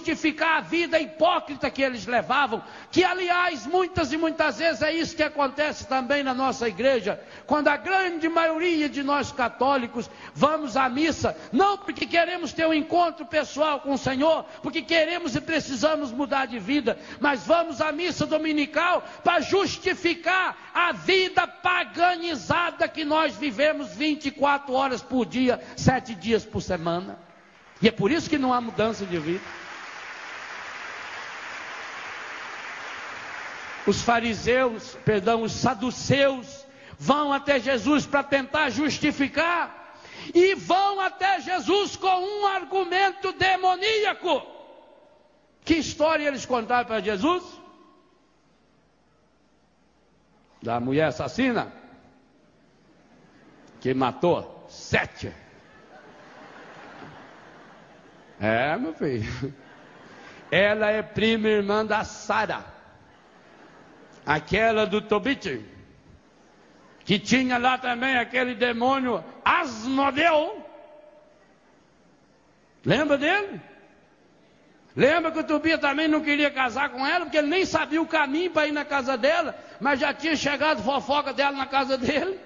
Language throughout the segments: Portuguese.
justificar a vida hipócrita que eles levavam, que aliás muitas e muitas vezes é isso que acontece também na nossa igreja, quando a grande maioria de nós católicos vamos à missa, não porque queremos ter um encontro pessoal com o Senhor, porque queremos e precisamos mudar de vida, mas vamos à missa dominical para justificar a vida paganizada que nós vivemos 24 horas por dia, 7 dias por semana, e é por isso que não há mudança de vida. Os fariseus, os saduceus, vão até Jesus para tentar justificar, e vão até Jesus com um argumento demoníaco. Que história eles contaram para Jesus? Da mulher assassina, que matou 7. Meu filho, ela é prima irmã da Sara, aquela do Tobit, que tinha lá também aquele demônio Asmodeu. Lembra dele? Lembra que o Tobias também não queria casar com ela, porque ele nem sabia o caminho para ir na casa dela, mas já tinha chegado fofoca dela na casa dele.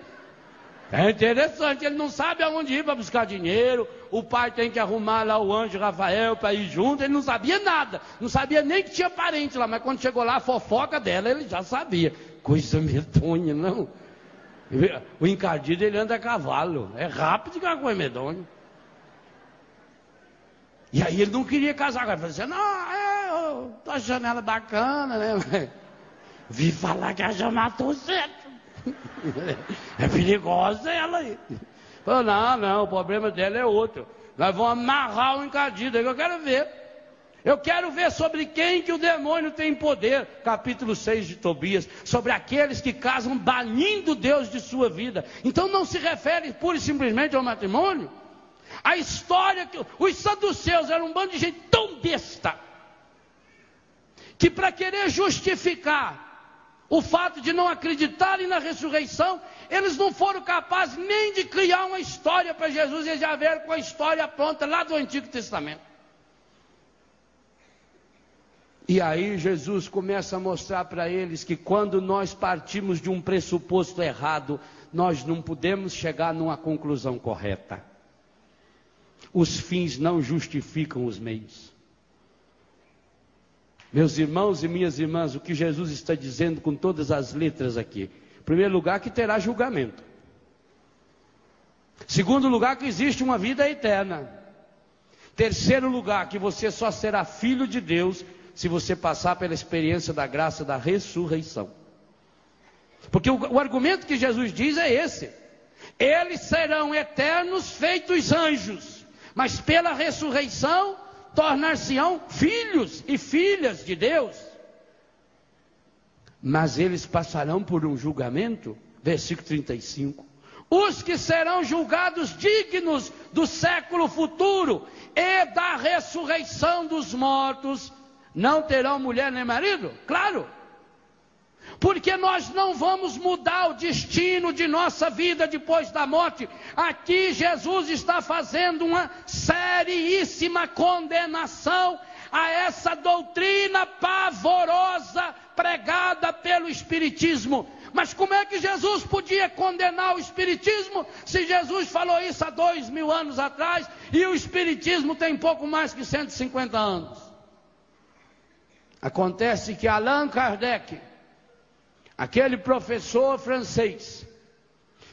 É interessante, ele não sabe aonde ir para buscar dinheiro, o pai tem que arrumar lá o anjo Rafael para ir junto, ele não sabia nada, não sabia nem que tinha parente lá, mas quando chegou lá a fofoca dela, ele já sabia. Coisa medonha, não. O encardido, ele anda a cavalo, é rápido que é uma coisa medonha. E aí ele não queria casar, ele falou assim, não, eu tô achando ela bacana, né? Vi falar que ela já matou 7. É perigosa ela aí. Falou, não, o problema dela é outro. Nós vamos amarrar o encardido, é que eu quero ver. Eu quero ver sobre quem que o demônio tem poder. Capítulo 6 de Tobias. Sobre aqueles que casam banindo Deus de sua vida. Então não se refere pura e simplesmente ao matrimônio. A história que os saduceus eram um bando de gente tão besta, que para querer justificar o fato de não acreditarem na ressurreição, eles não foram capazes nem de criar uma história para Jesus, eles já vieram com a história pronta lá do Antigo Testamento. E aí Jesus começa a mostrar para eles que quando nós partimos de um pressuposto errado, nós não podemos chegar numa conclusão correta. Os fins não justificam os meios. Meus irmãos e minhas irmãs, o que Jesus está dizendo com todas as letras aqui? Em primeiro lugar, que terá julgamento. Segundo lugar, que existe uma vida eterna. Terceiro lugar, que você só será filho de Deus se você passar pela experiência da graça da ressurreição. Porque o argumento que Jesus diz é esse: eles serão eternos feitos anjos, mas pela ressurreição tornar-se-ão filhos e filhas de Deus. Mas eles passarão por um julgamento, versículo 35. Os que serão julgados dignos do século futuro e da ressurreição dos mortos, não terão mulher nem marido? Claro, porque nós não vamos mudar o destino de nossa vida depois da morte. Aqui Jesus está fazendo uma seríssima condenação a essa doutrina pavorosa pregada pelo Espiritismo. Mas como é que Jesus podia condenar o Espiritismo, se Jesus falou isso há 2000 anos atrás, e o Espiritismo tem pouco mais que 150 anos? Acontece que Allan Kardec, aquele professor francês,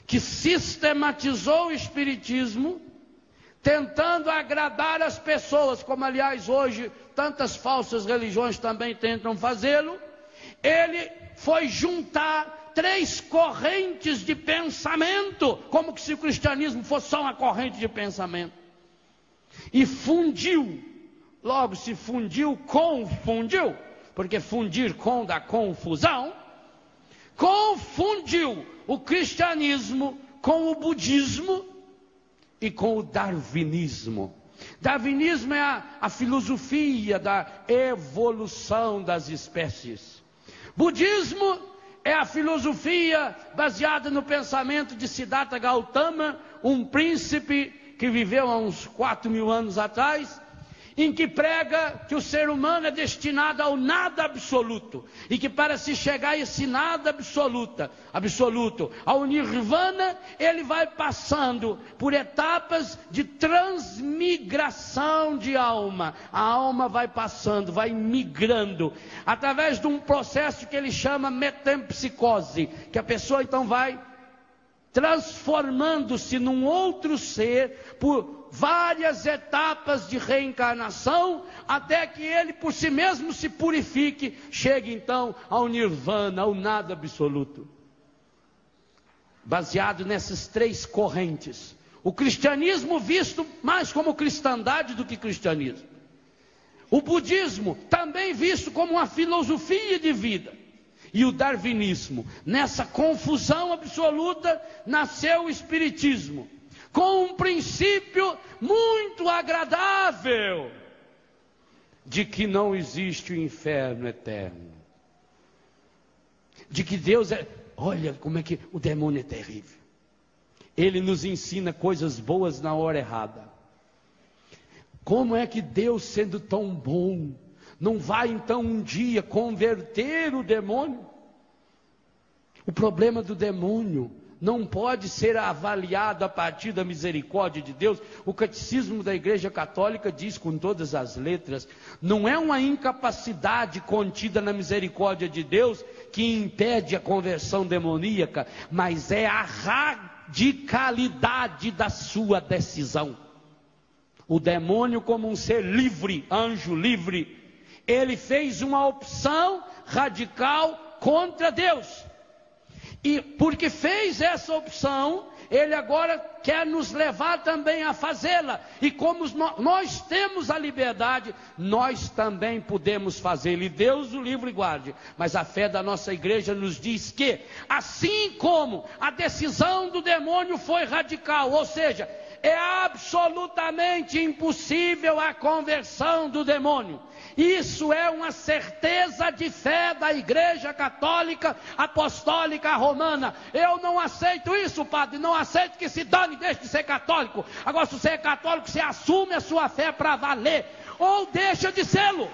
que sistematizou o Espiritismo, tentando agradar as pessoas, como aliás hoje tantas falsas religiões também tentam fazê-lo, ele foi juntar 3 correntes de pensamento, como se o cristianismo fosse só uma corrente de pensamento, e fundiu. Logo, se fundiu, confundiu, porque fundir com dá confusão. Confundiu o cristianismo com o budismo e com o darwinismo. Darwinismo é a filosofia da evolução das espécies. Budismo é a filosofia baseada no pensamento de Siddhartha Gautama, um príncipe que viveu há uns 4.000 anos atrás, em que prega que o ser humano é destinado ao nada absoluto, e que para se chegar a esse nada absoluto, ao nirvana, ele vai passando por etapas de transmigração de alma. A alma vai passando, vai migrando, através de um processo que ele chama metempsicose, que a pessoa então vai transformando-se num outro ser por várias etapas de reencarnação, até que ele por si mesmo se purifique, chegue então ao nirvana, ao nada absoluto. Baseado nessas três correntes, o cristianismo visto mais como cristandade do que cristianismo, o budismo também visto como uma filosofia de vida, e o darwinismo. Nessa confusão absoluta nasceu o espiritismo, com um princípio muito agradável, de que não existe o inferno eterno, de que Deus é... Olha como é que o demônio é terrível. Ele nos ensina coisas boas na hora errada. Como é que Deus, sendo tão bom, não vai então um dia converter o demônio? O problema do demônio não pode ser avaliado a partir da misericórdia de Deus. O catecismo da Igreja Católica diz com todas as letras: não é uma incapacidade contida na misericórdia de Deus que impede a conversão demoníaca, mas é a radicalidade da sua decisão. O demônio, como um ser livre, anjo livre, ele fez uma opção radical contra Deus. E porque fez essa opção, ele agora quer nos levar também a fazê-la. E como nós temos a liberdade, nós também podemos fazê-la. E Deus o livre e guarde. Mas a fé da nossa igreja nos diz que, assim como a decisão do demônio foi radical, ou seja, é absolutamente impossível a conversão do demônio. Isso é uma certeza de fé da Igreja Católica Apostólica Romana. Eu não aceito isso, padre, não aceito que se dane, deixe de ser católico. Agora, se você é católico, você assume a sua fé para valer, ou deixa de sê-lo.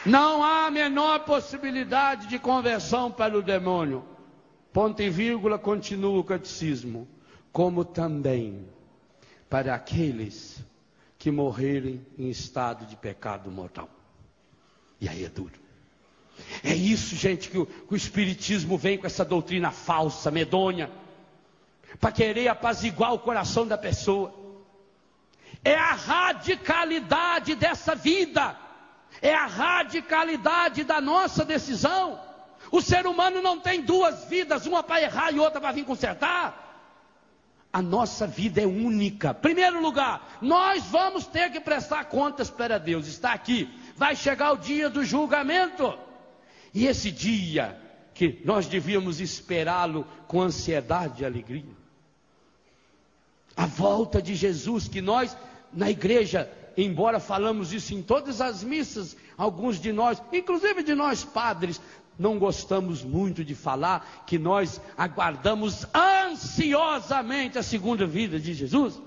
Não há a menor possibilidade de conversão para o demônio. Ponto e vírgula, continua o catecismo. Como também para aqueles que morrerem em estado de pecado mortal. E aí é duro. É isso, gente, que o Espiritismo vem com essa doutrina falsa, medonha, para querer apaziguar o coração da pessoa. É a radicalidade dessa vida. É a radicalidade da nossa decisão. O ser humano não tem duas vidas, uma para errar e outra para vir consertar. A nossa vida é única. Primeiro lugar, nós vamos ter que prestar contas para Deus. Está aqui, vai chegar o dia do julgamento. E esse dia, que nós devíamos esperá-lo com ansiedade e alegria. A volta de Jesus, que nós, na igreja, embora falamos isso em todas as missas, alguns de nós, inclusive de nós padres, não gostamos muito de falar que nós aguardamos ansiosamente a segunda vinda de Jesus,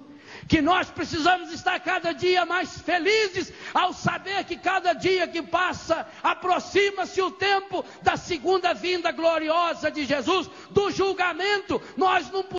que nós precisamos estar cada dia mais felizes ao saber que cada dia que passa aproxima-se o tempo da segunda vinda gloriosa de Jesus, do julgamento. Nós não